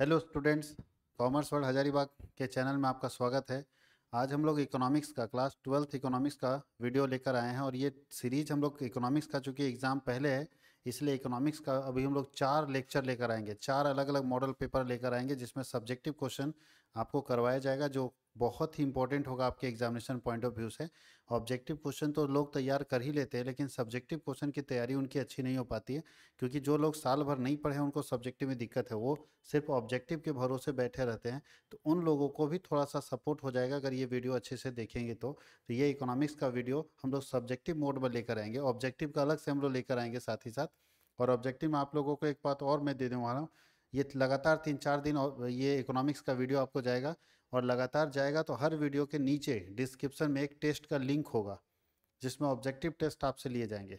Hello students, commerce world Hazaribagh के channel में आपका स्वागत है। आज हम लोग इकोनॉमिक्स का क्लास 12th इकोनॉमिक्स का वीडियो लेकर आए हैं और ये सीरीज हम लोग इकोनॉमिक्स का, चूँकि एग्ज़ाम पहले है इसलिए इकोनॉमिक्स का अभी हम लोग 4 लेक्चर लेकर आएंगे, 4 अलग अलग मॉडल पेपर लेकर आएंगे जिसमें सब्जेक्टिव क्वेश्चन आपको करवाया जाएगा जो बहुत ही इंपॉर्टेंट होगा आपके एग्जामिनेशन पॉइंट ऑफ व्यू से। ऑब्जेक्टिव क्वेश्चन तो लोग तैयार कर ही लेते हैं लेकिन सब्जेक्टिव क्वेश्चन की तैयारी उनकी अच्छी नहीं हो पाती है, क्योंकि जो लोग साल भर नहीं पढ़े हैं उनको सब्जेक्टिव में दिक्कत है, वो सिर्फ ऑब्जेक्टिव के भरोसे बैठे रहते हैं। तो उन लोगों को भी थोड़ा सा सपोर्ट हो जाएगा अगर ये वीडियो अच्छे से देखेंगे तो ये इकोनॉमिक्स का वीडियो हम लोग सब्जेक्टिव मोड में लेकर आएंगे, ऑब्जेक्टिव का अलग से हम लोग लेकर आएंगे साथ ही साथ। और ऑब्जेक्टिव में आप लोगों को एक बात और मैं दे दूँ रहा हूँ, ये लगातार 3-4 दिन और ये इकोनॉमिक्स का वीडियो आपको जाएगा और लगातार जाएगा, तो हर वीडियो के नीचे डिस्क्रिप्शन में एक टेस्ट का लिंक होगा जिसमें ऑब्जेक्टिव टेस्ट आपसे लिए जाएंगे।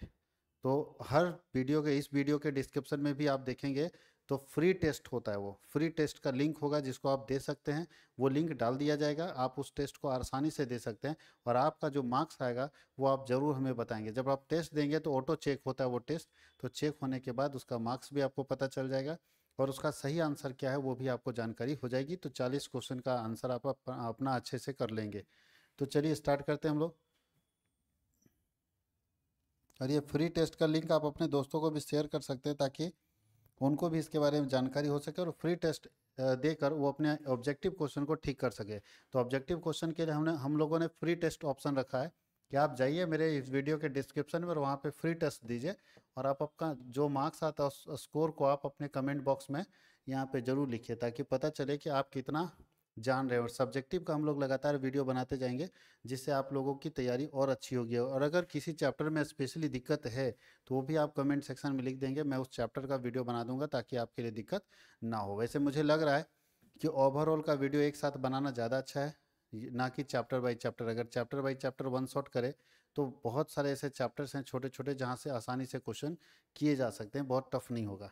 तो हर वीडियो के, इस वीडियो के डिस्क्रिप्शन में भी आप देखेंगे तो फ्री टेस्ट होता है, वो फ्री टेस्ट का लिंक होगा जिसको आप दे सकते हैं। वो लिंक डाल दिया जाएगा, आप उस टेस्ट को आसानी से दे सकते हैं और आपका जो मार्क्स आएगा वो आप ज़रूर हमें बताएंगे। जब आप टेस्ट देंगे तो ऑटो चेक होता है वो टेस्ट, तो चेक होने के बाद उसका मार्क्स भी आपको पता चल जाएगा और उसका सही आंसर क्या है वो भी आपको जानकारी हो जाएगी। तो 40 क्वेश्चन का आंसर आप अपना अच्छे से कर लेंगे। तो चलिए स्टार्ट करते हैं हम लोग। और ये फ्री टेस्ट का लिंक आप अपने दोस्तों को भी शेयर कर सकते हैं ताकि उनको भी इसके बारे में जानकारी हो सके और फ्री टेस्ट देकर वो अपने ऑब्जेक्टिव क्वेश्चन को ठीक कर सके। तो ऑब्जेक्टिव क्वेश्चन के लिए हम लोगों ने फ्री टेस्ट ऑप्शन रखा है कि आप जाइए मेरे इस वीडियो के डिस्क्रिप्शन में और वहाँ पे फ्री टेस्ट दीजिए और आप आपका जो मार्क्स आता है उस स्कोर को आप अपने कमेंट बॉक्स में यहाँ पे ज़रूर लिखिए ताकि पता चले कि आप कितना जान रहे हो। और सब्जेक्टिव का हम लोग लगातार वीडियो बनाते जाएंगे जिससे आप लोगों की तैयारी और अच्छी होगी। और अगर किसी चैप्टर में स्पेशली दिक्कत है तो वो भी आप कमेंट सेक्शन में लिख देंगे, मैं उस चैप्टर का वीडियो बना दूंगा ताकि आपके लिए दिक्कत ना हो। वैसे मुझे लग रहा है कि ओवरऑल का वीडियो एक साथ बनाना ज़्यादा अच्छा है, ना कि चैप्टर बाई चैप्टर। अगर chapter by chapter one shot करे तो बहुत सारे ऐसे चैप्टर्स हैं छोटे छोटे जहाँ से आसानी से क्वेश्चन किए जा सकते हैं, बहुत टफ नहीं होगा।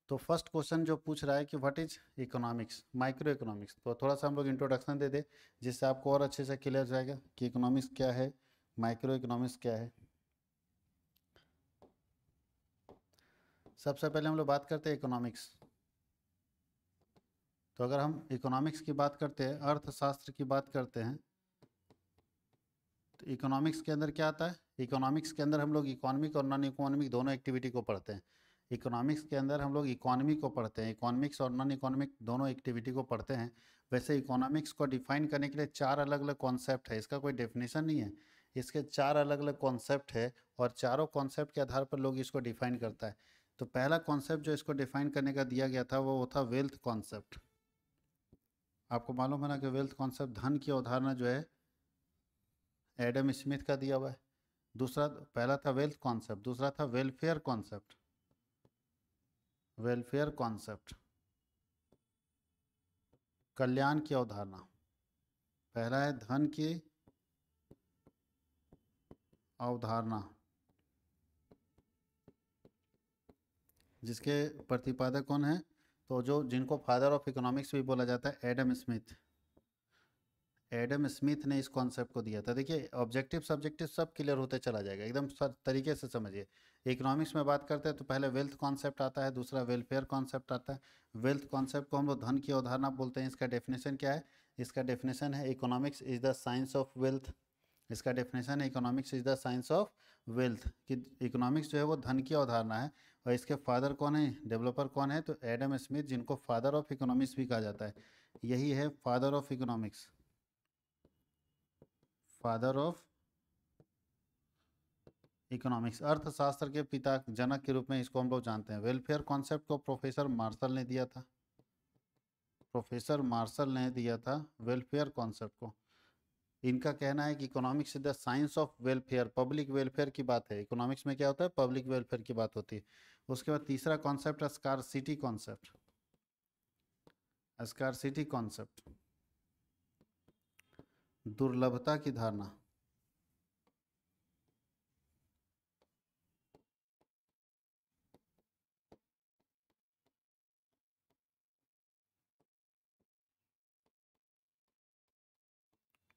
तो फर्स्ट क्वेश्चन जो पूछ रहा है कि what is economics, micro economics, तो थोड़ा सा हम लोग इंट्रोडक्शन दे दे जिससे आपको और अच्छे से क्लियर जाएगा कि इकोनॉमिक्स क्या है, माइक्रो इकोनॉमिक्स क्या है। सबसे पहले हम लोग बात करते हैं इकोनॉमिक्स। तो अगर हम इकोनॉमिक्स की बात करते हैं, अर्थशास्त्र की बात करते हैं, तो इकोनॉमिक्स के अंदर क्या आता है? इकोनॉमिक्स के अंदर हम लोग इकोनॉमिक और नॉन इकोनॉमिक दोनों एक्टिविटी को पढ़ते हैं। इकोनॉमिक्स के अंदर हम लोग इकोनॉमी को पढ़ते हैं, इकोनॉमिक्स और नॉन इकोनॉमिक दोनों एक्टिविटी को पढ़ते हैं। वैसे इकोनॉमिक्स को डिफाइन करने के लिए 4 अलग अलग कॉन्सेप्ट है, इसका कोई डेफिनेशन नहीं है, इसके 4 अलग अलग कॉन्सेप्ट है और चारों कॉन्सेप्ट के आधार पर लोग इसको डिफाइन करता है। तो पहला कॉन्सेप्ट जो इसको डिफाइन करने का दिया गया था वो था वेल्थ कॉन्सेप्ट। आपको मालूम है ना कि वेल्थ कॉन्सेप्ट, धन की अवधारणा जो है एडम स्मिथ का दिया हुआ है। दूसरा, पहला था वेल्थ कॉन्सेप्ट, दूसरा था वेलफेयर कॉन्सेप्ट, वेलफेयर कॉन्सेप्ट, कल्याण की अवधारणा। पहला है धन की अवधारणा जिसके प्रतिपादक कौन है? तो जो जिनको फादर ऑफ इकोनॉमिक्स भी बोला जाता है, एडम स्मिथ। एडम स्मिथ ने इस कॉन्सेप्ट को दिया था। देखिए ऑब्जेक्टिव सब्जेक्टिव सब क्लियर होते चला जाएगा, एकदम तरीके से समझिए। इकोनॉमिक्स में बात करते हैं तो पहले वेल्थ कॉन्सेप्ट आता है, दूसरा वेलफेयर कॉन्सेप्ट आता है। वेल्थ कॉन्सेप्ट को हम लोग धन की अवधारणा बोलते हैं। इसका डेफिनेशन क्या है? इसका डेफिनेशन है economics is the science of wealth. इसका डेफिनेशन है economics is the science of wealth, कि इकोनॉमिक्स जो है वो धन की अवधारणा है। और इसके फादर कौन है, डेवलपर कौन है? तो एडम स्मिथ, जिनको फादर ऑफ इकोनॉमिक्स भी कहा जाता है। यही है father of economics, father of economics, अर्थशास्त्र के पिता, जनक के रूप में इसको हम लोग जानते हैं। वेलफेयर कॉन्सेप्ट को प्रोफेसर मार्शल ने दिया था, प्रोफेसर मार्शल ने दिया था वेलफेयर कॉन्सेप्ट को। इनका कहना है कि economics is the science of welfare, public welfare की बात है। इकोनॉमिक्स में क्या होता है? पब्लिक वेलफेयर की बात होती है। उसके बाद तीसरा कॉन्सेप्ट है स्कार्सिटी कॉन्सेप्ट, स्कार्सिटी कॉन्सेप्ट, दुर्लभता की धारणा।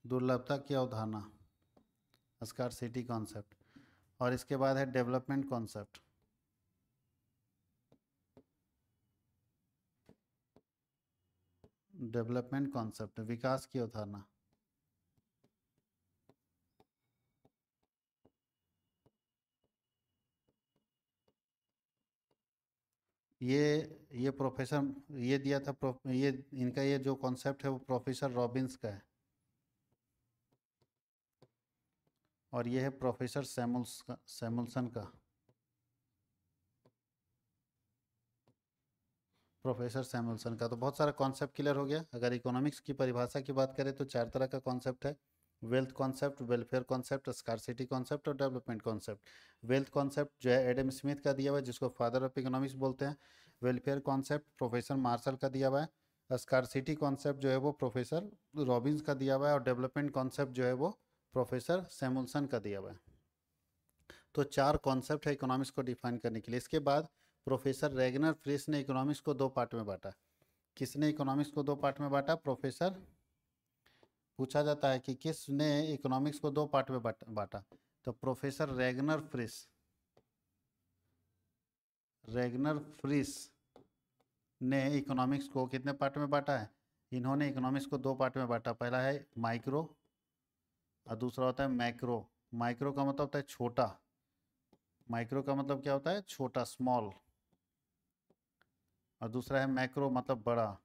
दुर्लभता की अवधारणा, स्कार्सिटी कॉन्सेप्ट। और इसके बाद है डेवलपमेंट कॉन्सेप्ट। डेवलपमेंट कॉन्सेप्ट, विकास की अवधारणा। ये प्रोफेसर ये दिया था ये इनका ये जो कॉन्सेप्ट है वो प्रोफेसर रॉबिन्स का है, और ये है प्रोफेसर सैमुअल्सन का। प्रोफेसर सैमुअल्सन का। तो बहुत सारा कॉन्सेप्ट क्लियर हो गया। अगर इकोनॉमिक्स की परिभाषा की बात करें तो चार तरह का कॉन्सेप्ट है: wealth concept, welfare concept, scarcity concept और डेवलपमेंट कॉन्सेप्ट। वेल्थ कॉन्सेप्ट जो है एडम स्मिथ का दिया हुआ है, जिसको फादर ऑफ इकोनॉमिक्स बोलते हैं। वेलफेयर कॉन्सेप्ट प्रोफेसर मार्शल का दिया हुआ है। स्कार्सिटी कॉन्सेप्ट जो है वो प्रोफेसर रॉबिन्स का दिया हुआ है, और डेवलपमेंट कॉन्सेप्ट जो है वो प्रोफेसर सैमुअल्सन का दिया हुआ है। तो चार कॉन्सेप्ट है इकोनॉमिक्स को डिफाइन करने के लिए। इसके बाद प्रोफेसर रेगनर फ्रिस ने इकोनॉमिक्स को दो पार्ट में बांटा। किसने इकोनॉमिक्स को दो पार्ट में बांटा? प्रोफेसर, पूछा जाता है कि किसने इकोनॉमिक्स को दो पार्ट में बांटा, तो प्रोफेसर रेगनर फ्रिस ने इकोनॉमिक्स को कितने पार्ट में बांटा है? इन्होंने इकोनॉमिक्स को दो पार्ट में बांटा। पहला है माइक्रो और दूसरा होता है मैक्रो। माइक्रो का मतलब होता है छोटा, माइक्रो का मतलब क्या होता है? छोटा, स्मॉल। और दूसरा है मैक्रो, मतलब बड़ा।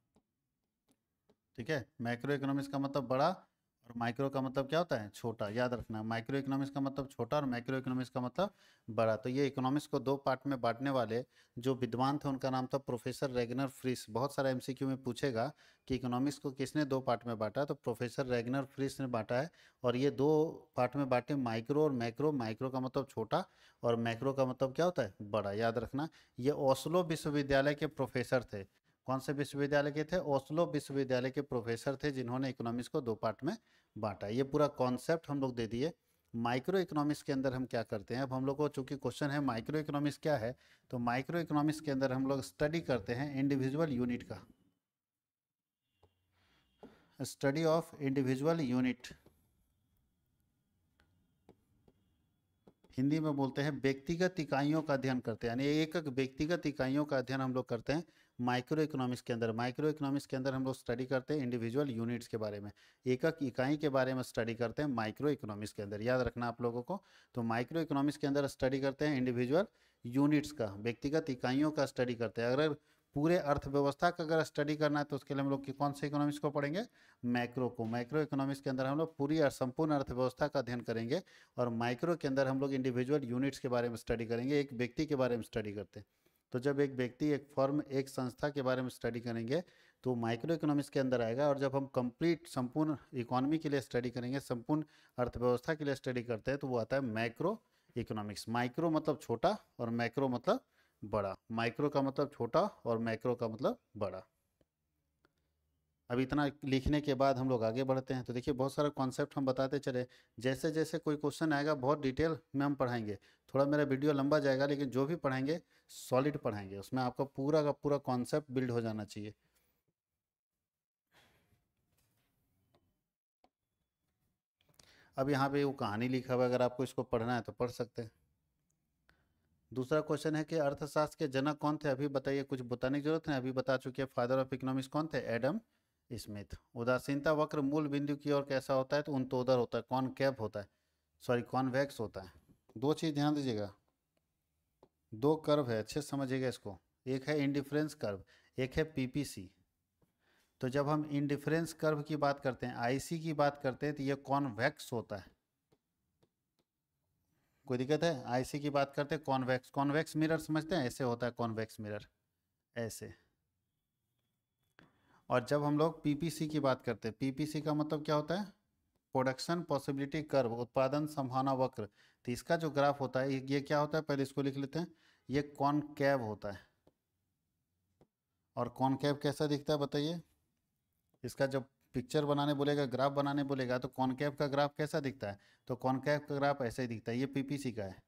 ठीक है, मैक्रो इकोनॉमिक्स का मतलब बड़ा और माइक्रो का मतलब क्या होता है? छोटा। याद रखना, माइक्रो इकोनॉमिक्स का मतलब छोटा और मैक्रो इकोनॉमिक्स का मतलब बड़ा। तो ये इकोनॉमिक्स को दो पार्ट में बांटने वाले जो विद्वान थे उनका नाम था प्रोफेसर रेगनर फ्रिस। बहुत सारा एमसीक्यू में पूछेगा कि इकोनॉमिक्स को किसने दो पार्ट में बांटा, तो प्रोफेसर रेगनर फ्रिस ने बांटा है। और ये दो पार्ट में बांटे, माइक्रो और मैक्रो। माइक्रो का मतलब छोटा और मैक्रो का मतलब क्या होता है? बड़ा। याद रखना, ये ओस्लो विश्वविद्यालय के प्रोफेसर थे। कौन से विश्वविद्यालय के थे? ओस्लो विश्वविद्यालय के प्रोफेसर थे, जिन्होंने इकोनॉमिक्स को दो पार्ट में बांटा। ये पूरा कॉन्सेप्ट हम लोग दे दिए। माइक्रो इकोनॉमिक्स के अंदर हम क्या करते हैं? अब हम लोग को चूंकि क्वेश्चन है माइक्रो इकोनॉमिक्स क्या है, तो माइक्रो इकोनॉमिक्स के अंदर हम लोग स्टडी करते हैं इंडिविजुअल यूनिट का, study of individual unit. Hindi में बोलते हैं व्यक्तिगत इकाइयों का अध्ययन करते हैं, यानी एक एक व्यक्तिगत इकाइयों का अध्ययन हम लोग करते हैं माइक्रो इकोनॉमिक्स के अंदर। माइक्रो इकोनॉमिक्स के अंदर हम लोग स्टडी करते हैं इंडिविजुअल यूनिट्स के बारे में, एक एक इकाई के बारे में स्टडी करते हैं माइक्रो इकोनॉमिक्स के अंदर। याद रखना आप लोगों को। तो माइक्रो इकोनॉमिक्स के अंदर स्टडी करते हैं इंडिविजुअल यूनिट्स का, व्यक्तिगत इकाइयों का स्टडी करते हैं। अगर पूरे अर्थव्यवस्था का अगर स्टडी करना है तो उसके लिए हम लोग कौन से इकोनॉमिक्स को पढ़ेंगे? मैक्रो को। मैक्रो इकोनॉमिक्स के अंदर हम लोग पूरी संपूर्ण अर्थव्यवस्था का अध्ययन करेंगे, और माइक्रो के अंदर हम लोग इंडिविजुअल यूनिट्स के बारे में स्टडी करेंगे, एक व्यक्ति के बारे में स्टडी करते हैं। तो जब एक व्यक्ति, एक फर्म, एक संस्था के बारे में स्टडी करेंगे तो माइक्रो इकोनॉमिक्स के अंदर आएगा। और जब हम कंप्लीट संपूर्ण इकोनॉमी के लिए स्टडी करेंगे, संपूर्ण अर्थव्यवस्था के लिए स्टडी करते हैं, तो वो आता है मैक्रो इकोनॉमिक्स। माइक्रो मतलब छोटा और मैक्रो मतलब बड़ा। माइक्रो का मतलब छोटा और मैक्रो का मतलब बड़ा। अब इतना लिखने के बाद हम लोग आगे बढ़ते हैं। तो देखिए बहुत सारा कॉन्सेप्ट हम बताते चले, जैसे जैसे कोई क्वेश्चन आएगा बहुत डिटेल में हम पढ़ाएंगे। थोड़ा मेरा वीडियो लंबा जाएगा, लेकिन जो भी पढ़ाएंगे सॉलिड पढ़ाएंगे, उसमें आपका पूरा का पूरा कॉन्सेप्ट बिल्ड हो जाना चाहिए। अब यहाँ पे वो कहानी लिखा हुआ है, अगर आपको इसको पढ़ना है तो पढ़ सकते हैं। दूसरा क्वेश्चन है कि अर्थशास्त्र के जनक कौन थे? अभी बताइए, कुछ बताने की जरूरत है, अभी बता चुके हैं। फादर ऑफ इकोनॉमिक्स कौन थे? Adam Smith. उदासीनता वक्र मूल बिंदु की ओर कैसा होता है? तो उन्तोदर होता है, कॉनकेव होता है, सॉरी कॉन्वेक्स होता है। दो चीज़ ध्यान दीजिएगा, दो कर्व है, अच्छे से समझिएगा इसको। एक है इंडिफरेंस कर्व, एक है पीपीसी। तो जब हम इंडिफरेंस कर्व की बात करते हैं, आईसी की बात करते हैं, तो ये कॉन्वेक्स होता है। कोई दिक्कत है? आईसी की बात करते हैं कॉन्वेक्स। कॉन्वेक्स मिरर समझते हैं? ऐसे होता है कॉन्वेक्स मिरर, ऐसे। और जब हम लोग पीपीसी की बात करते हैं, पीपीसी का मतलब क्या होता है? प्रोडक्शन पॉसिबिलिटी कर्व, उत्पादन संभावना वक्र। तो इसका जो ग्राफ होता है ये क्या होता है? पहले इसको लिख लेते हैं, ये कॉनकेव होता है। और कॉनकेव कैसा दिखता है बताइए? इसका जब पिक्चर बनाने बोलेगा, ग्राफ बनाने बोलेगा, तो कॉनकेव का ग्राफ कैसा दिखता है? तो कॉनकेव का ग्राफ ऐसे ही दिखता है। ये पीपीसी का है।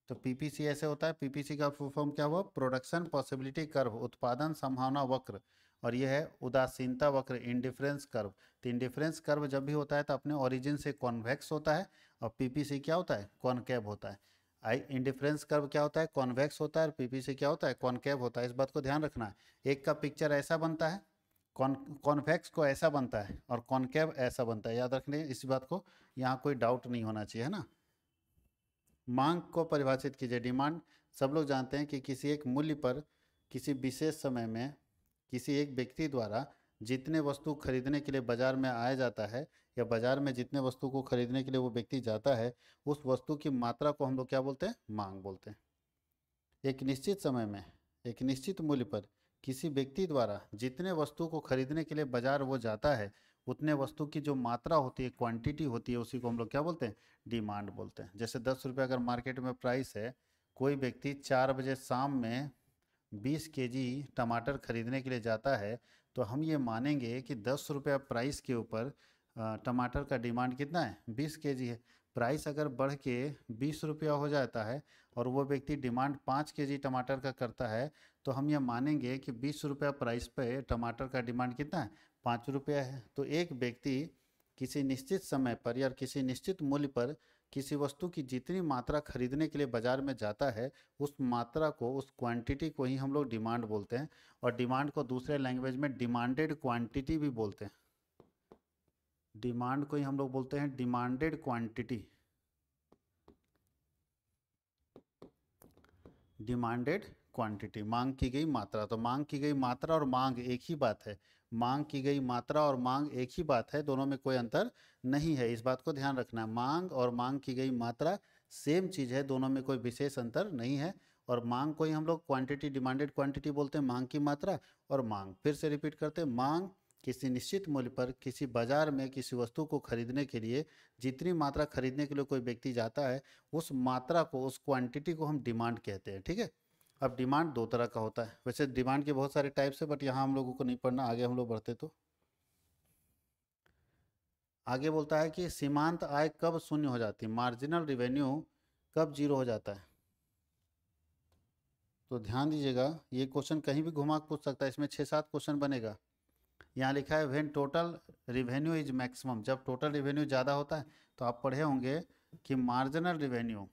तो पीपीसी ऐसे होता है। पीपीसी का फुल फॉर्म क्या हुआ? प्रोडक्शन पॉसिबिलिटी कर्व, उत्पादन संभावना वक्र। और ये है उदासीनता वक्र, इंडिफरेंस कर्व। तो इंडिफरेंस कर्व जब भी होता है तो अपने ओरिजिन से कॉन्वेक्स होता है, और पीपीसी क्या होता है? कॉनकेव होता है। आई इंडिफरेंस कर्व क्या होता है? कॉन्वेक्स होता है, और पीपीसी क्या होता है? कॉनकेव होता है। इस बात को ध्यान रखना है। एक का पिक्चर ऐसा बनता है कॉन्वेक्स को ऐसा बनता है और कॉनकेव ऐसा बनता है, याद रखने इस बात को, यहाँ कोई डाउट नहीं होना चाहिए, है ना। मांग को परिभाषित कीजिए। डिमांड सब लोग जानते हैं कि किसी एक मूल्य पर किसी विशेष समय में किसी एक व्यक्ति द्वारा जितने वस्तु खरीदने के लिए बाजार में आया जाता है, या बाजार में जितने वस्तु को खरीदने के लिए वो व्यक्ति जाता है, उस वस्तु की मात्रा को हम लोग क्या बोलते हैं, मांग बोलते हैं। एक निश्चित समय में एक निश्चित मूल्य पर किसी व्यक्ति द्वारा जितने वस्तु को खरीदने के लिए बाजार वो जाता है, उतने वस्तु की जो मात्रा होती है, क्वांटिटी होती है, उसी को हम लोग क्या बोलते हैं, डिमांड बोलते हैं। जैसे 10 रुपये अगर मार्केट में प्राइस है, कोई व्यक्ति 4 बजे शाम में 20 kg टमाटर खरीदने के लिए जाता है, तो हम ये मानेंगे कि 10 रुपया प्राइस के ऊपर टमाटर का डिमांड कितना है, 20 kg है। प्राइस अगर बढ़ के 20 रुपया हो जाता है और वो व्यक्ति डिमांड 5 kg टमाटर का करता है, तो हम ये मानेंगे कि 20 रुपया प्राइस पे टमाटर का डिमांड कितना है, 5 रुपया है। तो एक व्यक्ति किसी निश्चित समय पर या किसी निश्चित मूल्य पर किसी वस्तु की जितनी मात्रा खरीदने के लिए बाजार में जाता है, उस मात्रा को, उस क्वांटिटी को ही हम लोग डिमांड बोलते हैं। और डिमांड को दूसरे लैंग्वेज में डिमांडेड क्वांटिटी भी बोलते हैं। डिमांड को ही हम लोग बोलते हैं डिमांडेड क्वांटिटी, डिमांडेड क्वांटिटी, मांग की गई मात्रा। तो मांग की गई मात्रा और मांग एक ही बात है, मांग की गई मात्रा और मांग एक ही बात है, दोनों में कोई अंतर नहीं है, इस बात को ध्यान रखना। मांग और मांग की गई मात्रा सेम चीज़ है, दोनों में कोई विशेष अंतर नहीं है। और मांग को ही हम लोग क्वांटिटी, डिमांडेड क्वांटिटी बोलते हैं, मांग की मात्रा और मांग। फिर से रिपीट करते हैं, मांग किसी निश्चित मूल्य पर किसी बाजार में किसी वस्तु को खरीदने के लिए जितनी मात्रा खरीदने के लिए कोई व्यक्ति जाता है, उस मात्रा को, उस क्वांटिटी को हम डिमांड कहते हैं, ठीक है। अब डिमांड दो तरह का होता है, वैसे डिमांड के बहुत सारे टाइप्स है, बट यहाँ हम लोगों को नहीं पढ़ना, आगे हम लोग बढ़ते तो। आगे बोलता है कि सीमांत आय कब शून्य हो जाती है, मार्जिनल रिवेन्यू कब जीरो हो जाता है। तो ध्यान दीजिएगा, ये क्वेश्चन कहीं भी घुमा के पूछ सकता है, इसमें 6-7 क्वेश्चन बनेगा। यहाँ लिखा है when total revenue is maximum, जब टोटल रिवेन्यू ज़्यादा होता है। तो आप पढ़े होंगे कि मार्जिनल रिवेन्यू,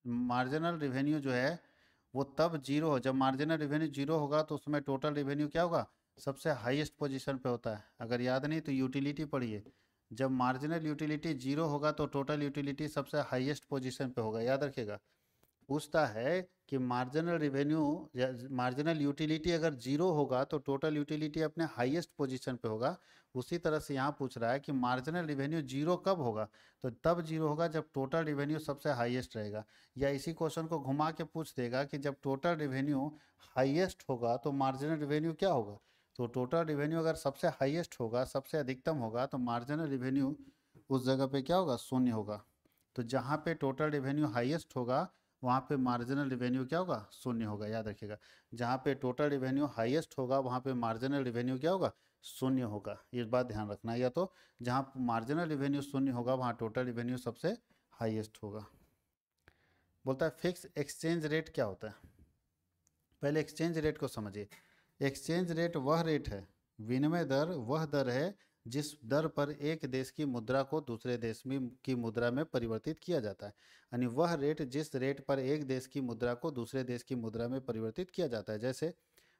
मार्जिनल रिवेन्यू जो है वो तब जीरो हो, जब मार्जिनल रिवेन्यू जीरो होगा तो उसमें टोटल रिवेन्यू क्या होगा, सबसे हाईएस्ट पोजीशन पे होता है। अगर याद नहीं तो यूटिलिटी पढ़िए, जब मार्जिनल यूटिलिटी जीरो होगा तो टोटल यूटिलिटी सबसे हाईएस्ट पोजीशन पे होगा, याद रखिएगा। पूछता है कि मार्जिनल रिवेन्यू या मार्जिनल यूटिलिटी अगर जीरो होगा तो टोटल यूटिलिटी अपने हाईएस्ट पोजीशन पे होगा। उसी तरह से यहाँ पूछ रहा है कि मार्जिनल रिवेन्यू जीरो कब होगा, तो तब जीरो होगा जब टोटल रिवेन्यू सबसे हाईएस्ट रहेगा। या इसी क्वेश्चन को घुमा के पूछ देगा कि जब टोटल रिवेन्यू हाईएस्ट होगा तो मार्जिनल रिवेन्यू क्या होगा। तो टोटल रिवेन्यू अगर सबसे हाईएस्ट होगा, सबसे अधिकतम होगा, तो मार्जिनल रिवेन्यू उस जगह पे क्या होगा, शून्य होगा। तो जहाँ पे टोटल रिवेन्यू हाईएस्ट होगा वहाँ पे मार्जिनल रिवेन्यू क्या होगा, शून्य होगा, याद रखिएगा। जहाँ पे टोटल रिवेन्यू हाईएस्ट होगा वहाँ पे मार्जिनल रिवेन्यू क्या होगा, शून्य होगा, ये बात ध्यान रखना। या तो जहाँ मार्जिनल रिवेन्यू शून्य होगा वहाँ टोटल रिवेन्यू सबसे हाईएस्ट होगा। बोलता है फिक्स एक्सचेंज रेट क्या होता है। पहले एक्सचेंज रेट को समझिए। एक्सचेंज रेट वह रेट है, विनिमय दर वह दर है जिस दर पर एक देश की मुद्रा को दूसरे देश में की मुद्रा में परिवर्तित किया जाता है। यानी वह रेट जिस रेट पर एक देश की मुद्रा को दूसरे देश की मुद्रा में परिवर्तित किया जाता है। जैसे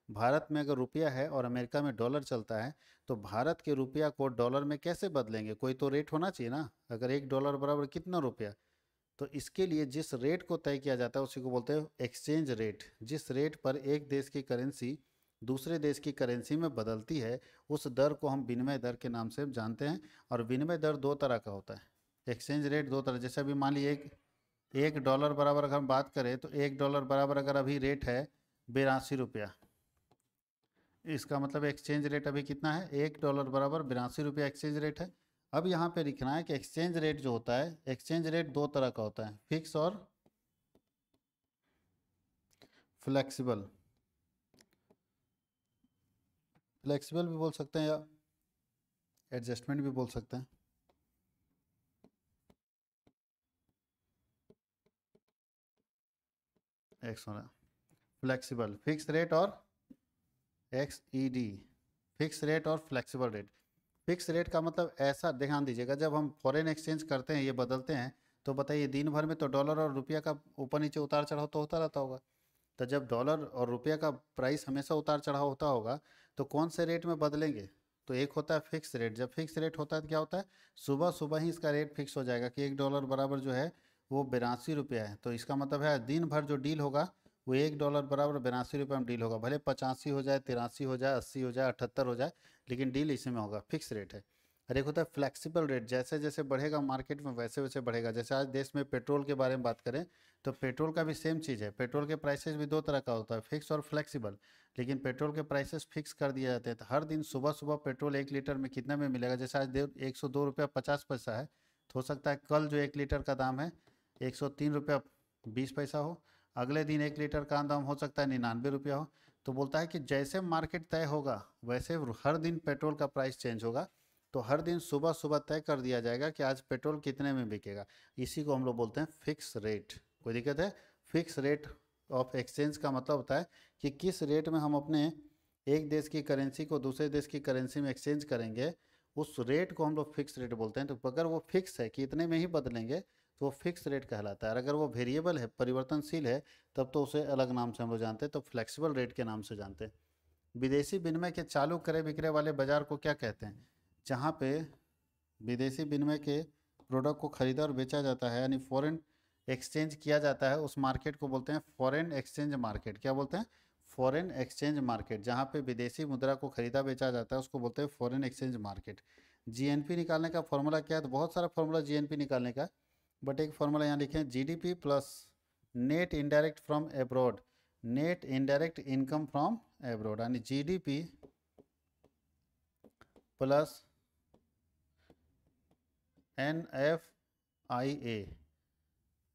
भारत में अगर रुपया है और अमेरिका में डॉलर चलता है, तो भारत के रुपया को डॉलर में कैसे बदलेंगे, कोई तो रेट होना चाहिए ना। अगर $1 बराबर कितना रुपया, तो इसके लिए जिस रेट को तय किया जाता है उसी को बोलते हैं एक्सचेंज रेट। जिस रेट पर एक देश की करेंसी दूसरे देश की करेंसी में बदलती है, उस दर को हम विनिमय दर के नाम से जानते हैं। और विनिमय दर दो तरह का होता है, एक्सचेंज रेट दो तरह। जैसे अभी मान लीजिए एक डॉलर बराबर अगर हम बात करें, तो $1 बराबर अगर अभी रेट है 82 रुपया, इसका मतलब एक्सचेंज रेट अभी कितना है, $1 बराबर 82 रुपया एक्सचेंज रेट है। अब यहाँ पे लिखना है कि एक्सचेंज रेट जो होता है, एक्सचेंज रेट दो तरह का होता है, फिक्स और फ्लेक्सिबल। फ्लेक्सिबल भी बोल सकते हैं या एडजस्टमेंट भी बोल सकते हैं। एक्स होना फ्लेक्सिबल, फिक्स रेट और XED, फिक्स रेट और फ्लेक्सिबल रेट। फिक्स रेट का मतलब ऐसा, ध्यान दीजिएगा, जब हम फॉरेन एक्सचेंज करते हैं, ये बदलते हैं, तो बताइए दिन भर में तो डॉलर और रुपया का ऊपर नीचे उतार चढ़ाव तो होता रहता होगा। तो जब डॉलर और रुपये का प्राइस हमेशा उतार चढ़ाव होता होगा तो कौन से रेट में बदलेंगे? तो एक होता है फिक्स रेट। जब फिक्स रेट होता है तो क्या होता है, सुबह सुबह ही इसका रेट फिक्स हो जाएगा कि $1 बराबर जो है वो 82 रुपया है। तो इसका मतलब है दिन भर जो डील होगा वो $1 बराबर 82 रुपये में डील होगा, भले 85 हो जाए, 83 हो जाए, 80 हो जाए, 78 हो जाए, लेकिन डील इसी में होगा, फिक्स रेट है। और एक होता है फ्लेक्सिबल रेट, जैसे जैसे बढ़ेगा मार्केट में वैसे वैसे बढ़ेगा। जैसे आज देश में पेट्रोल के बारे में बात करें तो पेट्रोल का भी सेम चीज़ है। पेट्रोल के प्राइसेस भी दो तरह का होता है, फिक्स और फ्लेक्सिबल। लेकिन पेट्रोल के प्राइसेस फिक्स कर दिए जाते हैं, तो हर दिन सुबह सुबह पेट्रोल 1 लीटर में कितने में मिलेगा। जैसे आज 102 रुपया 50 पैसा है, तो हो सकता है कल जो 1 लीटर का दाम है 103 रुपया 20 पैसा हो, अगले दिन 1 लीटर का दाम हो सकता है 99 रुपया हो। तो बोलता है कि जैसे मार्केट तय होगा वैसे हर दिन पेट्रोल का प्राइस चेंज होगा। तो हर दिन सुबह सुबह तय कर दिया जाएगा कि आज पेट्रोल कितने में बिकेगा। इसी को हम लोग बोलते हैं फिक्स रेट। कोई दिक्कत है? फिक्स रेट ऑफ एक्सचेंज का मतलब होता है कि किस रेट में हम अपने एक देश की करेंसी को दूसरे देश की करेंसी में एक्सचेंज करेंगे, उस रेट को हम लोग फिक्स रेट बोलते हैं। तो अगर वो फिक्स है कि इतने में ही बदलेंगे तो वो फिक्स रेट कहलाता है। और अगर वो वेरिएबल है, परिवर्तनशील है, तब तो उसे अलग नाम से हम लोग जानते हैं, तो फ्लेक्सिबल रेट के नाम से जानते हैं। विदेशी विनिमय के चालू क्रय विक्रय वाले बाजार को क्या कहते हैं? जहाँ पे विदेशी विनिमय के प्रोडक्ट को खरीदा और बेचा जाता है, यानी फॉरेन एक्सचेंज किया जाता है, उस मार्केट को बोलते हैं फॉरेन एक्सचेंज मार्केट। क्या बोलते हैं? Foreign exchange market. जहाँ पे विदेशी मुद्रा को खरीदा बेचा जाता है उसको बोलते हैं फॉरेन एक्सचेंज मार्केट। जीएनपी निकालने का फॉर्मूला क्या है? तो बहुत सारा फॉर्मूला जीएनपी निकालने का, बट एक फॉर्मूला यहाँ लिखे हैं, GDP plus net indirect from abroad, net indirect income from abroad, यानी जीडीपी प्लस NFIA।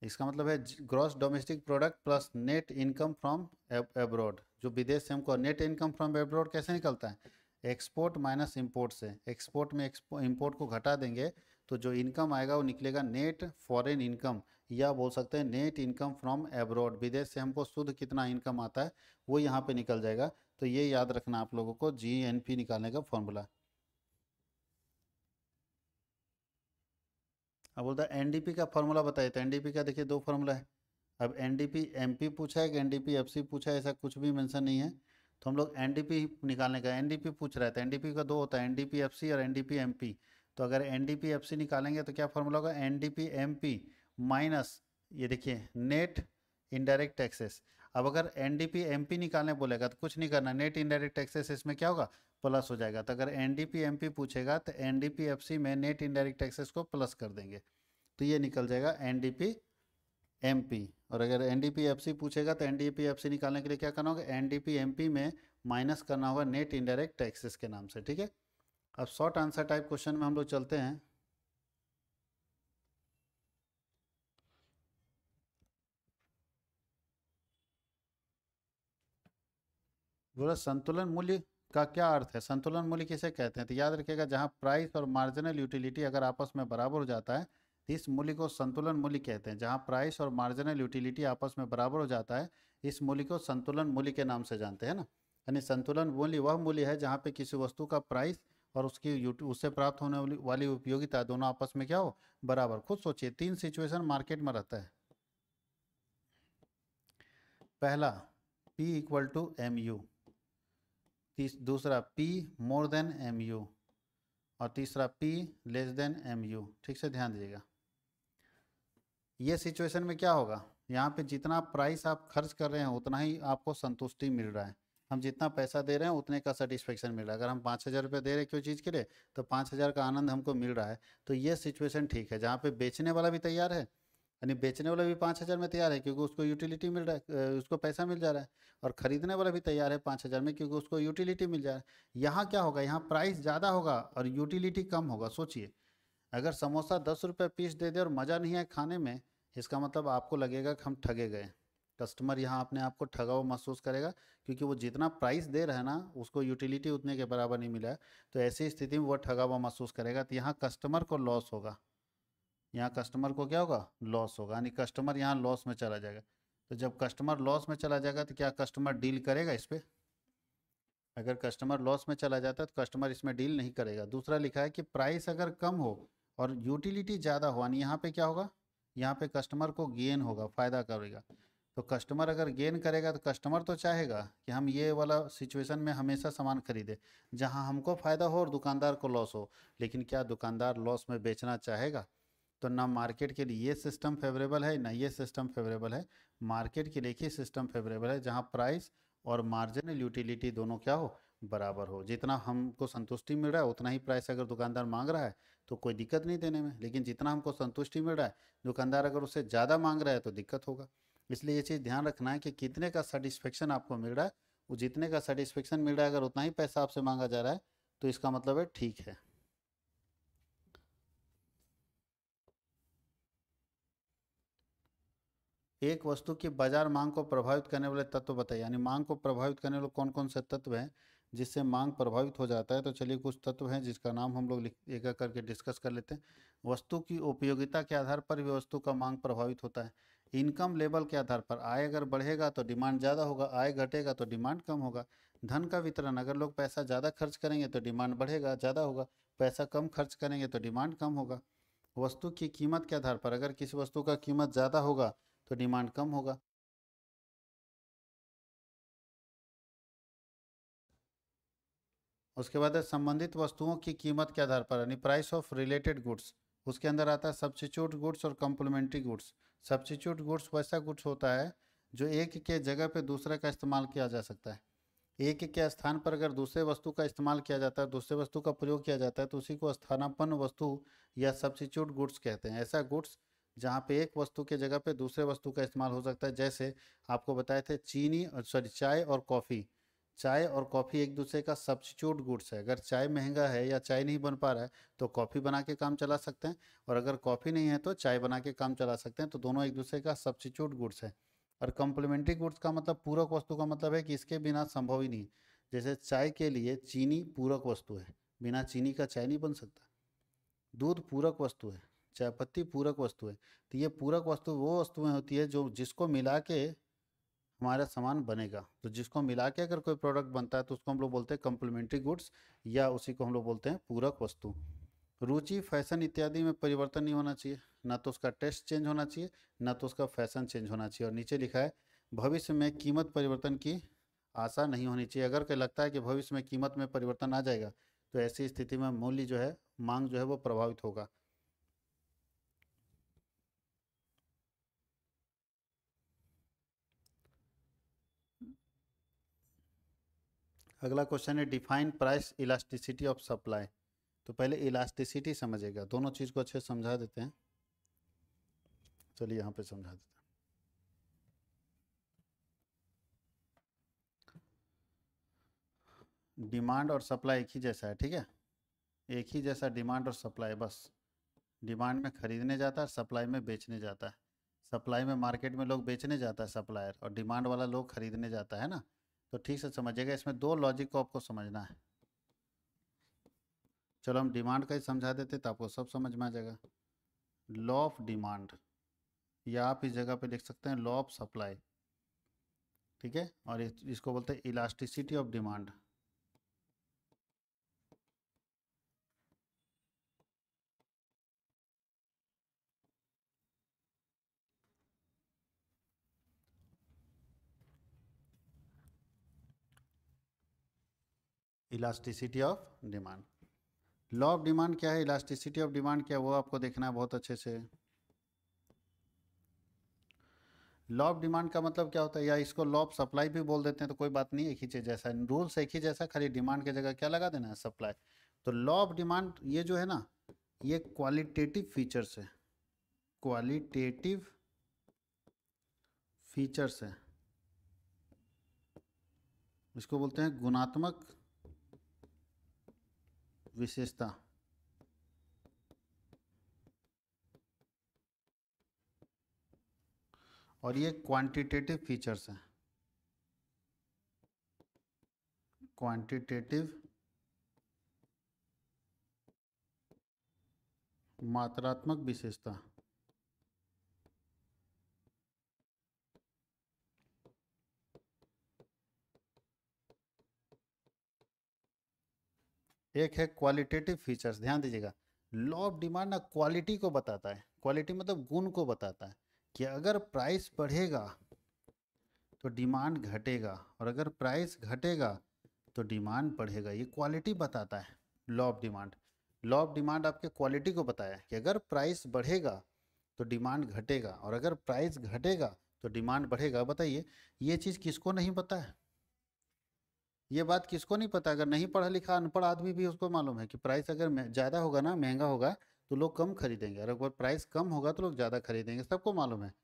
इसका मतलब है gross domestic product plus net income from abroad. जो विदेश से हमको नेट इनकम फ्रॉम एब्रॉड कैसे निकलता है? एक्सपोर्ट माइनस इंपोर्ट से। एक्सपोर्ट में इंपोर्ट को घटा देंगे तो जो इनकम आएगा वो निकलेगा नेट फॉरेन इनकम, या बोल सकते हैं नेट इनकम फ्रॉम एब्रॉड। विदेश से हमको शुद्ध कितना इनकम आता है वो यहाँ पे निकल जाएगा। तो ये याद रखना आप लोगों को, GNP निकालने का फॉर्मूला। अब बोलता है एनडीपी का फॉर्मूला बताइए। तो एनडीपी का देखिए दो फॉर्मूला है। अब एनडीपी एमपी पूछा है कि एनडीपी एफसी पूछा है, ऐसा कुछ भी मेंशन नहीं है। तो हम लोग एनडीपी निकालने का, एनडीपी पूछ रहा है तो एनडीपी का दो होता है, एनडीपी एफसी और एनडीपी एमपी। तो अगर एनडीपी एफसी निकालेंगे तो क्या फॉर्मूला होगा? एनडीपी एमपी माइनस, ये देखिए, नेट इनडायरेक्ट टैक्सेस। अब अगर एनडीपी एमपी निकालने बोलेगा तो कुछ नहीं करना, नेट इनडायरेक्ट टैक्सेस इसमें क्या होगा? प्लस हो जाएगा। तो अगर एनडीपी एमपी पूछेगा तो एनडीपी एफसी में नेट इनडायरेक्ट टैक्सेस को प्लस कर देंगे, तो ये निकल जाएगा एनडीपी एमपी। और अगर एनडीपी एफसी पूछेगा तो एनडीपी एफसी निकालने के लिए क्या करना होगा? एनडीपी एमपी में माइनस करना होगा नेट इनडायरेक्ट टैक्सेस के नाम से। ठीक है, अब शॉर्ट आंसर टाइप क्वेश्चन में हम लोग चलते हैं। बोला संतुलन मूल्य का क्या अर्थ है? संतुलन मूल्य किसे कहते हैं? तो याद रखिएगा, जहाँ प्राइस और मार्जिनल यूटिलिटी अगर आपस में बराबर हो जाता है इस मूल्य को संतुलन मूल्य कहते हैं। जहाँ प्राइस और मार्जिनल यूटिलिटी आपस में बराबर हो जाता है इस मूल्य को संतुलन मूल्य के नाम से जानते हैं ना। यानी संतुलन मूल्य वह मूल्य है जहाँ पे किसी वस्तु का प्राइस और उससे प्राप्त होने वाली उपयोगिता दोनों आपस में क्या हो? बराबर। खुद सोचिए, तीन सिचुएशन मार्केट में रहता है। पहला P इक्वल टू MU, दूसरा P मोर देन MU, और तीसरा P लेस देन MU। ठीक से ध्यान दीजिएगा। ये सिचुएशन में क्या होगा? यहाँ पे जितना प्राइस आप खर्च कर रहे हैं उतना ही आपको संतुष्टि मिल रहा है। हम जितना पैसा दे रहे हैं उतने का सेटिस्फेक्शन मिल रहा है। अगर हम 5,000 रुपये दे रहे हैं कोई चीज़ के लिए तो 5,000 का आनंद हमको मिल रहा है। तो ये सिचुएशन ठीक है, जहाँ पे बेचने वाला भी तैयार है, यानी बेचने वाला भी 5,000 में तैयार है क्योंकि उसको यूटिलिटी मिल रहा है, उसको पैसा मिल जा रहा है, और ख़रीदने वाला भी तैयार है 5,000 में क्योंकि उसको यूटिलिटी मिल जा रहा है। यहाँ क्या होगा? यहाँ प्राइस ज़्यादा होगा और यूटिलिटी कम होगा। सोचिए, अगर समोसा 10 रुपये पीस दे दे और मज़ा नहीं आए खाने में, इसका मतलब आपको लगेगा कि हम ठगे गए। कस्टमर यहाँ अपने आप को ठगा हुआ महसूस करेगा क्योंकि वो जितना प्राइस दे रहा है ना उसको यूटिलिटी उतने के बराबर नहीं मिला है। तो ऐसी स्थिति में वो ठगा हुआ महसूस करेगा। तो यहाँ कस्टमर को लॉस होगा, यहाँ कस्टमर को क्या होगा? लॉस होगा, यानी कस्टमर यहाँ लॉस में चला जाएगा। तो जब कस्टमर लॉस में चला जाएगा तो क्या कस्टमर डील करेगा इस पर? अगर कस्टमर लॉस में चला जाता है तो कस्टमर इसमें डील नहीं करेगा। दूसरा लिखा है कि प्राइस अगर कम हो और यूटिलिटी ज़्यादा हो, यानी यहाँ पे क्या होगा? यहाँ पे कस्टमर को गेन होगा, फायदा करेगा। तो कस्टमर अगर गेन करेगा तो कस्टमर तो चाहेगा कि हम ये वाला सिचुएशन में हमेशा सामान खरीदे जहां हमको फ़ायदा हो और दुकानदार को लॉस हो। लेकिन क्या दुकानदार लॉस में बेचना चाहेगा? तो ना मार्केट के लिए ये सिस्टम फेवरेबल है ना ये सिस्टम फेवरेबल है। मार्केट के लिए एक ही सिस्टम फेवरेबल है जहाँ प्राइस और मार्जिनल यूटिलिटी दोनों क्या हो, बराबर हो। जितना हमको संतुष्टि मिल रहा है उतना ही प्राइस अगर दुकानदार मांग रहा है तो कोई दिक्कत नहीं देने में, लेकिन जितना हमको संतुष्टि मिल रहा है दुकानदार अगर उससे ज़्यादा मांग रहा है तो दिक्कत होगा। इसलिए ये चीज़ ध्यान रखना है कि कितने का सेटिस्फेक्शन आपको मिल रहा है। वो जितने का सेटिस्फेक्शन मिल रहा है अगर उतना ही पैसा आपसे मांगा जा रहा है तो इसका मतलब है ठीक है। एक वस्तु की बाजार मांग को प्रभावित करने वाले तत्व बताइए। यानी मांग को प्रभावित करने वाले कौन कौन से तत्व हैं जिससे मांग प्रभावित हो जाता है। तो चलिए कुछ तत्व हैं जिसका नाम हम लोग एक एक करके डिस्कस कर लेते हैं। वस्तु की उपयोगिता के आधार पर भी वस्तु का मांग प्रभावित होता है। इनकम लेवल के आधार पर आय अगर बढ़ेगा तो डिमांड ज़्यादा होगा, आय घटेगा तो डिमांड कम होगा। धन का वितरण, अगर लोग पैसा ज़्यादा खर्च करेंगे तो डिमांड बढ़ेगा, ज़्यादा होगा। पैसा कम खर्च करेंगे तो डिमांड कम होगा। वस्तु की कीमत के आधार पर, अगर किसी वस्तु का कीमत ज़्यादा होगा तो डिमांड कम होगा। उसके बाद है संबंधित वस्तुओं की कीमत के आधार पर, यानी प्राइस ऑफ रिलेटेड गुड्स। उसके अंदर आता है सब्स्टिट्यूट गुड्स और कम्प्लीमेंट्री गुड्स। सब्स्टिट्यूट गुड्स वैसा गुड्स होता है जो एक के जगह पे दूसरे का इस्तेमाल किया जा सकता है। एक के स्थान पर अगर दूसरे वस्तु का इस्तेमाल किया जाता है, दूसरे वस्तु का प्रयोग किया जाता है तो उसी को स्थानापन्न वस्तु या सब्स्टिट्यूट गुड्स कहते हैं। ऐसा गुड्स जहाँ पे एक वस्तु के जगह पे दूसरे वस्तु का इस्तेमाल हो सकता है। जैसे आपको बताए थे चीनी, सॉरी, चाय और कॉफ़ी। चाय और कॉफ़ी एक दूसरे का सब्स्टिट्यूट गुड्स है। अगर चाय महंगा है या चाय नहीं बन पा रहा है तो कॉफ़ी बना के काम चला सकते हैं, और अगर कॉफ़ी नहीं है तो चाय बना के काम चला सकते हैं। तो दोनों एक दूसरे का सब्स्टिट्यूट गुड्स है। और कम्प्लीमेंट्री गुड्स का मतलब पूरक वस्तु का मतलब है कि इसके बिना संभव ही नहीं। जैसे चाय के लिए चीनी पूरक वस्तु है, बिना चीनी का चाय नहीं बन सकता। दूध पूरक वस्तु है, चाय पत्ती पूरक वस्तु है। तो ये पूरक वस्तु वो वस्तुएं होती है जो जिसको मिला के हमारा सामान बनेगा। तो जिसको मिला के अगर कोई प्रोडक्ट बनता है तो उसको हम लोग बोलते हैं कम्प्लीमेंट्री गुड्स, या उसी को हम लोग बोलते हैं पूरक वस्तु। रुचि, फैशन इत्यादि में परिवर्तन नहीं होना चाहिए। ना तो उसका टेस्ट चेंज होना चाहिए, ना तो उसका फैशन चेंज होना चाहिए। और नीचे लिखा है भविष्य में कीमत परिवर्तन की आशा नहीं होनी चाहिए। अगर कोई लगता है कि भविष्य में कीमत में परिवर्तन आ जाएगा तो ऐसी स्थिति में मूल्य जो है, मांग जो है वो प्रभावित होगा। अगला क्वेश्चन है define price elasticity of supply. तो पहले इलास्टिसिटी समझेगा, दोनों चीज़ को अच्छे से समझा देते हैं। चलिए यहाँ पे समझा देते हैं। डिमांड और सप्लाई एक ही जैसा है, ठीक है। एक ही जैसा डिमांड और सप्लाई, बस डिमांड में खरीदने जाता है, सप्लाई में बेचने जाता है। सप्लाई में मार्केट में लोग बेचने जाता है सप्लायर, और डिमांड वाला लोग खरीदने जाता है ना। तो ठीक से समझिएगा, इसमें दो लॉजिक को आपको समझना है। चलो हम डिमांड का ही समझा देते तो आपको सब समझ में आ जाएगा। लॉ ऑफ डिमांड, या आप इस जगह पे लिख सकते हैं लॉ ऑफ सप्लाई, ठीक है। और इसको बोलते हैं elasticity of demand. Elasticity of demand, law of demand क्या है, इलास्टिसिटी ऑफ डिमांड क्या है, वो आपको देखना है बहुत अच्छे से। लॉ ऑफ डिमांड का मतलब क्या होता है, या इसको लॉ ऑफ सप्लाई भी बोल देते हैं तो कोई बात नहीं, एक ही चीज़ जैसा है, रूल्स एक ही जैसा, खाली डिमांड की जगह क्या लगा देना है, सप्लाई। तो लॉ ऑफ डिमांड ये जो है ना, ये क्वालिटेटिव फीचर्स है। क्वालिटेटिव फीचर्स है, इसको बोलते हैं गुणात्मक विशेषता। और ये क्वांटिटेटिव फीचर्स हैं, क्वांटिटेटिव मात्रात्मक विशेषता। एक है क्वालिटेटिव फीचर्स, ध्यान दीजिएगा। लॉ ऑफ डिमांड ना क्वालिटी को बताता है, क्वालिटी मतलब गुण को बताता है कि अगर प्राइस बढ़ेगा तो डिमांड घटेगा, और अगर प्राइस घटेगा तो डिमांड बढ़ेगा। ये क्वालिटी बताता है law of demand. Law of demand आपके क्वालिटी को बताया कि अगर प्राइस बढ़ेगा तो डिमांड घटेगा, और अगर प्राइस घटेगा तो डिमांड बढ़ेगा। बताइए, ये चीज़ किसको नहीं पता है? ये बात किसको नहीं पता? अगर नहीं पढ़ा लिखा अनपढ़ आदमी भी उसको मालूम है कि प्राइस अगर ज़्यादा होगा ना, महंगा होगा, तो लोग कम खरीदेंगे, और अगर प्राइस कम होगा तो लोग ज़्यादा खरीदेंगे। सबको मालूम है।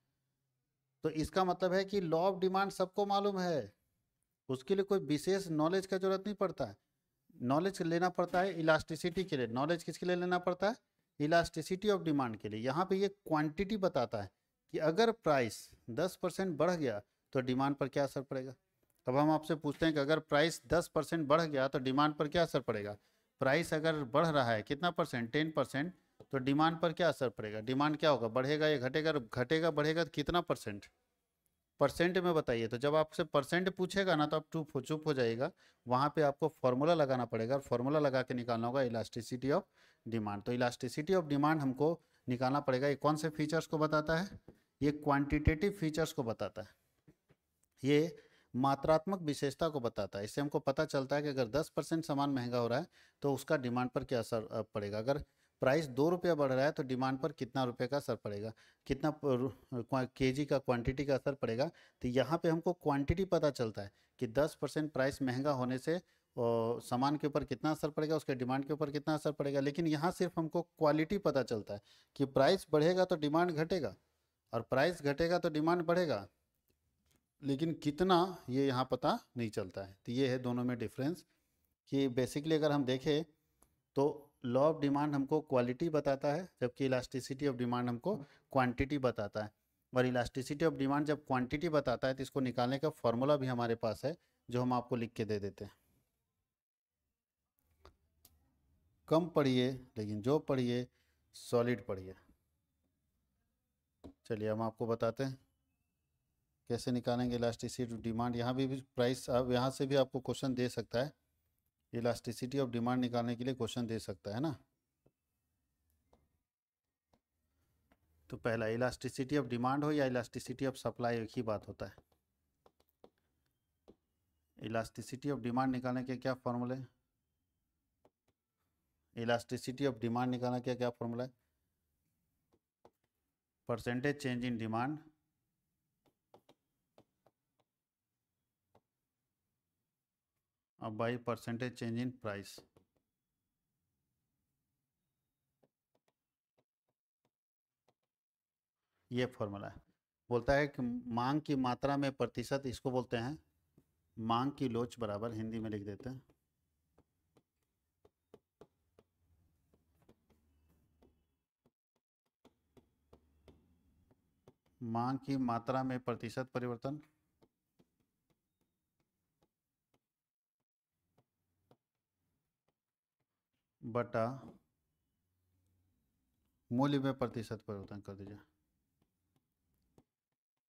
तो इसका मतलब है कि लॉ ऑफ डिमांड सबको मालूम है। उसके लिए कोई विशेष नॉलेज का जरूरत नहीं पड़ता है। नॉलेज लेना पड़ता है इलास्टिसिटी के लिए। नॉलेज किसके लिए लेना पड़ता है? इलास्टिसिटी ऑफ डिमांड के लिए। यहाँ पे ये क्वांटिटी बताता है कि अगर प्राइस 10% बढ़ गया तो डिमांड पर क्या असर पड़ेगा। अब हम आपसे पूछते हैं कि अगर प्राइस 10% बढ़ गया तो डिमांड पर क्या असर पड़ेगा। प्राइस अगर बढ़ रहा है कितना परसेंट, 10%, तो डिमांड पर क्या असर पड़ेगा। डिमांड क्या होगा, बढ़ेगा या घटेगा? घटेगा बढ़ेगा तो कितना परसेंट, परसेंट में बताइए। तो जब आपसे परसेंट पूछेगा ना तो आप चुप हो जाइएगा। वहाँ पे आपको फॉर्मूला लगाना पड़ेगा, और फॉर्मूला लगा के निकालना होगा इलास्टिसिटी ऑफ डिमांड। तो इलास्टिसिटी ऑफ डिमांड हमको निकालना पड़ेगा। ये कौन से फीचर्स को बताता है? ये क्वांटिटेटिव फीचर्स को बताता है। ये मात्रात्मक विशेषता को बताता है। इससे हमको पता चलता है कि अगर 10% सामान महंगा हो रहा है तो उसका डिमांड पर क्या असर पड़ेगा। अगर प्राइस 2 रुपया बढ़ रहा है तो डिमांड पर कितना रुपये का असर पड़ेगा, कितना केजी का क्वांटिटी का असर पड़ेगा। तो यहाँ पे हमको क्वांटिटी पता चलता है कि 10% प्राइस महंगा होने से सामान के ऊपर कितना असर पड़ेगा, उसके डिमांड के ऊपर कितना असर पड़ेगा। लेकिन यहाँ सिर्फ हमको क्वालिटी पता चलता है कि प्राइस बढ़ेगा तो डिमांड घटेगा, और प्राइस घटेगा तो डिमांड बढ़ेगा, लेकिन कितना ये यहाँ पता नहीं चलता है। तो ये है दोनों में डिफरेंस, कि बेसिकली अगर हम देखें तो लॉ ऑफ डिमांड हमको क्वालिटी बताता है, जबकि इलास्टिसिटी ऑफ डिमांड हमको क्वांटिटी बताता है। और इलास्टिसिटी ऑफ डिमांड जब क्वांटिटी बताता है तो इसको निकालने का फॉर्मूला भी हमारे पास है, जो हम आपको लिख के दे देते हैं। कम पढ़िए, लेकिन जो पढ़िए सॉलिड पढ़िए। चलिए हम आपको बताते हैं कैसे निकालेंगे इलास्टिसिटी ऑफ डिमांड। यहाँ भी प्राइस, अब यहाँ से भी आपको क्वेश्चन दे सकता है। इलास्टिसिटी ऑफ डिमांड निकालने के लिए क्वेश्चन दे सकता है ना। तो पहला, इलास्टिसिटी ऑफ डिमांड हो या इलास्टिसिटी ऑफ सप्लाई, एक ही बात होता है। इलास्टिसिटी ऑफ डिमांड निकालने के क्या फॉर्मूले? इलास्टिसिटी ऑफ डिमांड निकालने के क्या फॉर्मूला है? परसेंटेज चेंज इन डिमांड अब by percentage change in price. ये फॉर्मूला है। बोलता है कि मांग की मात्रा में प्रतिशत, इसको बोलते हैं मांग की लोच बराबर, हिंदी में लिख देते हैं मांग की मात्रा में प्रतिशत परिवर्तन बटा मूल्य में प्रतिशत परिवर्तन कर दीजिए।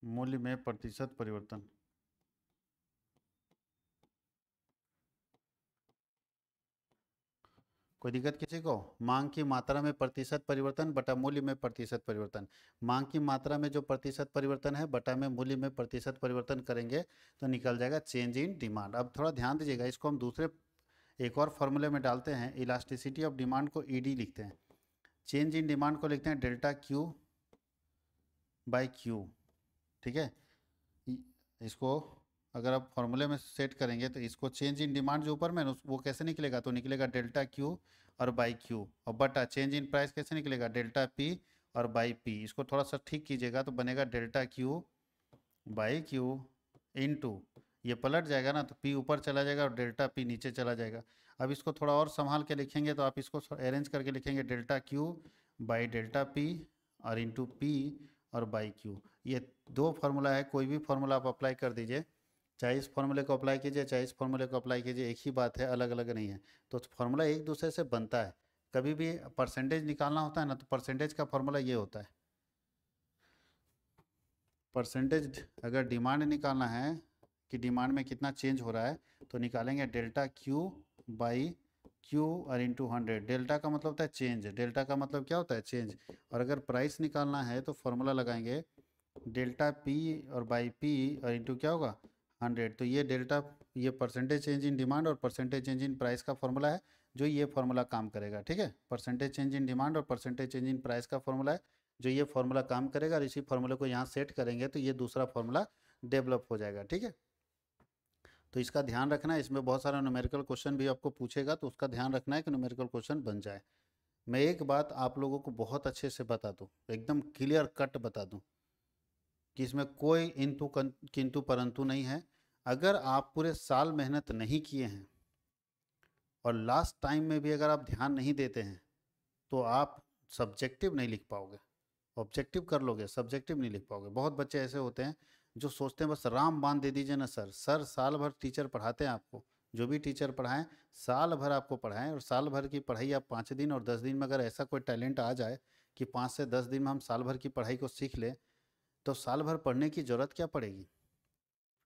मूल्य में प्रतिशत परिवर्तन। कोई दिक्कत किसी को? मांग की मात्रा में प्रतिशत परिवर्तन बटा मूल्य में प्रतिशत परिवर्तन। मांग की मात्रा में जो प्रतिशत परिवर्तन है बटा में मूल्य में प्रतिशत परिवर्तन करेंगे तो निकल जाएगा चेंज इन डिमांड। अब थोड़ा ध्यान दीजिएगा, इसको हम दूसरे एक और फॉर्मूले में डालते हैं। इलास्टिसिटी ऑफ डिमांड को ईडी लिखते हैं, चेंज इन डिमांड को लिखते हैं डेल्टा क्यू बाई क्यू। ठीक है, इसको अगर आप फॉर्मूले में सेट करेंगे तो इसको चेंज इन डिमांड जो ऊपर में वो कैसे निकलेगा, तो निकलेगा डेल्टा क्यू और बाई क्यू, और बटा चेंज इन प्राइस कैसे निकलेगा, डेल्टा पी और बाई पी। इसको थोड़ा सा ठीक कीजिएगा तो बनेगा delta Q by Q into, ये पलट जाएगा ना तो पी ऊपर चला जाएगा और डेल्टा पी नीचे चला जाएगा। अब इसको थोड़ा और संभाल के लिखेंगे तो आप इसको अरेंज करके लिखेंगे delta Q by delta P और इंटू पी और बाई क्यू। ये दो फार्मूला है, कोई भी फार्मूला आप अप्लाई कर दीजिए, चाहे इस फार्मूले को अप्लाई कीजिए चाहे इस फार्मूले को अप्लाई कीजिए, एक ही बात है, अलग अलग नहीं है। तो फार्मूला एक दूसरे से बनता है। कभी भी परसेंटेज निकालना होता है ना तो परसेंटेज का फार्मूला ये होता है। परसेंटेज अगर डिमांड निकालना है कि डिमांड में कितना चेंज हो रहा है तो निकालेंगे डेल्टा क्यू बाई क्यू और इंटू 100। डेल्टा का मतलब होता है चेंज, डेल्टा का मतलब क्या होता है, चेंज। और अगर प्राइस निकालना है तो फॉर्मूला लगाएंगे डेल्टा पी और बाई पी और इंटू क्या होगा 100। तो ये डेल्टा, ये परसेंटेज चेंज इन डिमांड और परसेंटेज चेंज इन प्राइस का फॉर्मूला है, जो ये फॉर्मूला काम करेगा। ठीक है, परसेंटेज चेंज इन डिमांड और परसेंटेज चेंज इन प्राइस का फॉर्मूला है, जो ये फॉर्मूला काम करेगा। और इसी फॉर्मूले को यहाँ सेट करेंगे तो ये दूसरा फॉर्मूला डेवलप हो जाएगा। ठीक है, तो इसका ध्यान रखना है। इसमें बहुत सारा न्यूमेरिकल क्वेश्चन भी आपको पूछेगा, तो उसका ध्यान रखना है कि न्यूमेरिकल क्वेश्चन बन जाए। मैं एक बात आप लोगों को बहुत अच्छे से बता दूं, एकदम क्लियर कट बता दूं कि इसमें कोई किंतु परंतु नहीं है। अगर आप पूरे साल मेहनत नहीं किए हैं और लास्ट टाइम में भी अगर आप ध्यान नहीं देते हैं तो आप सब्जेक्टिव नहीं लिख पाओगे। ऑब्जेक्टिव कर लोगे, सब्जेक्टिव नहीं लिख पाओगे। बहुत बच्चे ऐसे होते हैं जो सोचते हैं बस राम बाण दे दीजिए ना सर। सर साल भर टीचर पढ़ाते हैं आपको, जो भी टीचर पढ़ाएं साल भर आपको पढ़ाएं, और साल भर की पढ़ाई आप 5 दिन और 10 दिन में अगर ऐसा कोई टैलेंट आ जाए कि 5 से 10 दिन में हम साल भर की पढ़ाई को सीख लें, तो साल भर पढ़ने की ज़रूरत क्या पड़ेगी।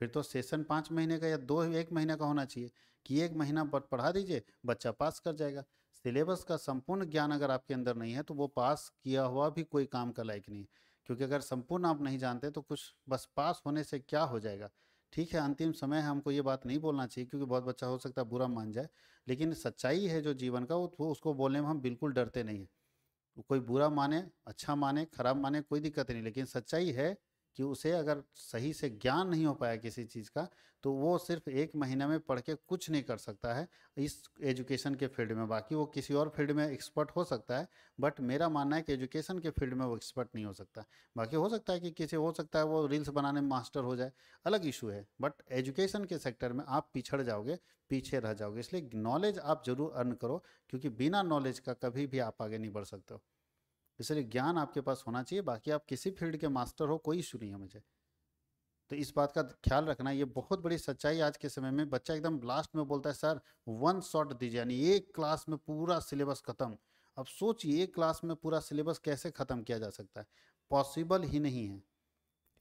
फिर तो सेशन 5 महीने का या 1 महीने का होना चाहिए कि 1 महीना पढ़ा दीजिए, बच्चा पास कर जाएगा। सिलेबस का संपूर्ण ज्ञान अगर आपके अंदर नहीं है तो वो पास किया हुआ भी कोई काम का लायक नहीं है। क्योंकि अगर संपूर्ण आप नहीं जानते तो कुछ बस पास होने से क्या हो जाएगा। ठीक है, अंतिम समय है, हमको ये बात नहीं बोलना चाहिए क्योंकि बहुत बच्चा हो सकता है बुरा मान जाए, लेकिन सच्चाई है जो जीवन का, वो उसको बोलने में हम बिल्कुल डरते नहीं हैं। कोई बुरा माने, अच्छा माने, खराब माने, कोई दिक्कत नहीं, लेकिन सच्चाई है कि उसे अगर सही से ज्ञान नहीं हो पाया किसी चीज़ का तो वो सिर्फ 1 महीना में पढ़ के कुछ नहीं कर सकता है इस एजुकेशन के फील्ड में। बाकी वो किसी और फील्ड में एक्सपर्ट हो सकता है, बट मेरा मानना है कि एजुकेशन के फील्ड में वो एक्सपर्ट नहीं हो सकता। बाकी हो सकता है कि किसी, हो सकता है वो रील्स बनाने में मास्टर हो जाए, अलग इशू है, बट एजुकेशन के सेक्टर में आप पिछड़ जाओगे, पीछे रह जाओगे। इसलिए नॉलेज आप जरूर अर्न करो, क्योंकि बिना नॉलेज का कभी भी आप आगे नहीं बढ़ सकते हो। इसलिए ज्ञान आपके पास होना चाहिए। बाकी आप किसी फील्ड के मास्टर हो, कोई इशू नहीं है मुझे। तो इस बात का ख्याल रखना, ये बहुत बड़ी सच्चाई आज के समय में। बच्चा एकदम लास्ट में बोलता है सर वन शॉट दीजिए, यानी एक क्लास में पूरा सिलेबस खत्म। अब सोचिए एक क्लास में पूरा सिलेबस कैसे खत्म किया जा सकता है। पॉसिबल ही नहीं है,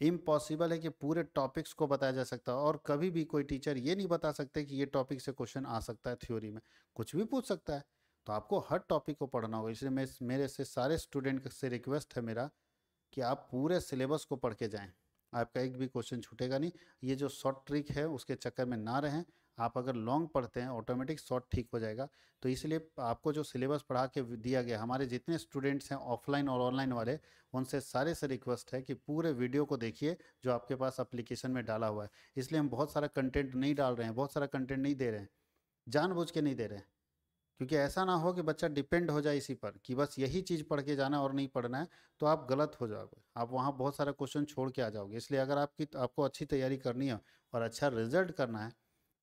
इम्पॉसिबल है कि पूरे टॉपिक्स को बताया जा सकता है। और कभी भी कोई टीचर ये नहीं बता सकते कि ये टॉपिक से क्वेश्चन आ सकता है, थ्योरी में कुछ भी पूछ सकता है। तो आपको हर टॉपिक को पढ़ना होगा। इसलिए मैं, मेरे से सारे स्टूडेंट से रिक्वेस्ट है मेरा कि आप पूरे सिलेबस को पढ़ के जाएं, आपका एक भी क्वेश्चन छूटेगा नहीं। ये जो शॉर्ट ट्रिक है उसके चक्कर में ना रहें। आप अगर लॉन्ग पढ़ते हैं ऑटोमेटिक शॉर्ट ठीक हो जाएगा। तो इसलिए आपको जो सिलेबस पढ़ा के दिया गया, हमारे जितने स्टूडेंट्स हैं ऑफलाइन और ऑनलाइन वाले, उनसे सारे से रिक्वेस्ट है कि पूरे वीडियो को देखिए जो आपके पास एप्लीकेशन में डाला हुआ है। इसलिए हम बहुत सारा कंटेंट नहीं डाल रहे हैं, बहुत सारा कंटेंट नहीं दे रहे हैं, जानबूझ के नहीं दे रहे हैं। क्योंकि ऐसा ना हो कि बच्चा डिपेंड हो जाए इसी पर कि बस यही चीज़ पढ़ के जाना और नहीं पढ़ना है, तो आप गलत हो जाओगे, आप वहाँ बहुत सारा क्वेश्चन छोड़ के आ जाओगे। इसलिए अगर आपको अच्छी तैयारी करनी है और अच्छा रिजल्ट करना है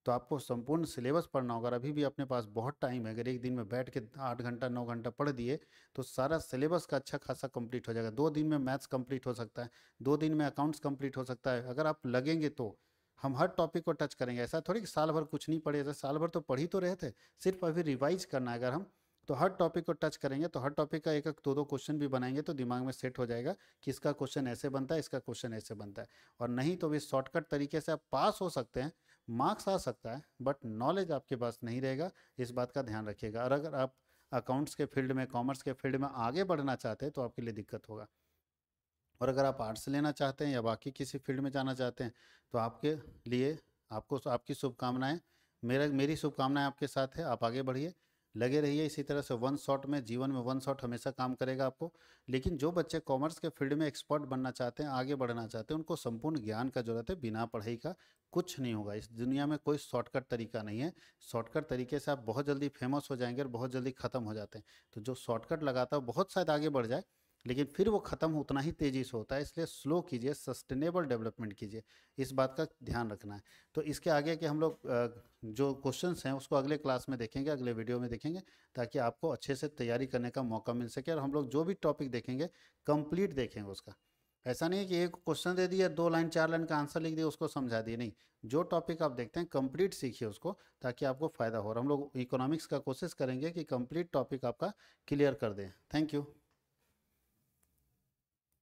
तो आपको संपूर्ण सिलेबस पढ़ना होगा। और अभी भी अपने पास बहुत टाइम है, अगर एक दिन में बैठ के 8 घंटा 9 घंटा पढ़ दिए तो सारा सिलेबस का अच्छा खासा कंप्लीट हो जाएगा। 2 दिन में मैथ्स कंप्लीट हो सकता है, 2 दिन में अकाउंट्स कंप्लीट हो सकता है, अगर आप लगेंगे तो। हम हर टॉपिक को टच करेंगे, ऐसा थोड़ी कि साल भर कुछ नहीं पढ़े, ऐसा साल भर तो पढ़ ही तो रहे थे, सिर्फ अभी रिवाइज करना है। अगर हम तो हर टॉपिक को टच करेंगे तो हर टॉपिक का एक एक दो दो क्वेश्चन भी बनाएंगे तो दिमाग में सेट हो जाएगा कि इसका क्वेश्चन ऐसे बनता है, इसका क्वेश्चन ऐसे बनता है। और नहीं तो भी शॉर्टकट तरीके से आप पास हो सकते हैं, मार्क्स आ सकता है, बट नॉलेज आपके पास नहीं रहेगा। इस बात का ध्यान रखिएगा। और अगर आप अकाउंट्स के फील्ड में, कॉमर्स के फील्ड में आगे बढ़ना चाहते हैं तो आपके लिए दिक्कत होगा। और अगर आप आर्ट्स लेना चाहते हैं या बाकी किसी फील्ड में जाना चाहते हैं तो आपके लिए, आपको, आपकी शुभकामनाएं, मेरी शुभकामनाएं आपके साथ है। आप आगे बढ़िए, लगे रहिए इसी तरह से। वन शॉट में, जीवन में वन शॉट हमेशा काम करेगा आपको। लेकिन जो बच्चे कॉमर्स के फील्ड में एक्सपर्ट बनना चाहते हैं, आगे बढ़ना चाहते हैं, उनको संपूर्ण ज्ञान का जरूरत है। बिना पढ़ाई का कुछ नहीं होगा इस दुनिया में, कोई शॉर्टकट तरीका नहीं है। शॉर्टकट तरीके से आप बहुत जल्दी फेमस हो जाएंगे और बहुत जल्दी ख़त्म हो जाते हैं। तो जो शॉर्टकट लगाता है बहुत शायद आगे बढ़ जाए, लेकिन फिर वो ख़त्म उतना ही तेज़ी से होता है। इसलिए स्लो कीजिए, सस्टेनेबल डेवलपमेंट कीजिए, इस बात का ध्यान रखना है। तो इसके आगे के हम लोग जो क्वेश्चंस हैं उसको अगले क्लास में देखेंगे, अगले वीडियो में देखेंगे, ताकि आपको अच्छे से तैयारी करने का मौका मिल सके। और हम लोग जो भी टॉपिक देखेंगे कंप्लीट देखेंगे उसका। ऐसा नहीं है कि एक क्वेश्चन दे दिया, 2 लाइन 4 लाइन का आंसर लिख दिया, उसको समझा दिए, नहीं। जो टॉपिक आप देखते हैं कंप्लीट सीखिए उसको, ताकि आपको फ़ायदा हो। और हम लोग इकोनॉमिक्स का कोशिश करेंगे कि कंप्लीट टॉपिक आपका क्लियर कर दें। Thank you.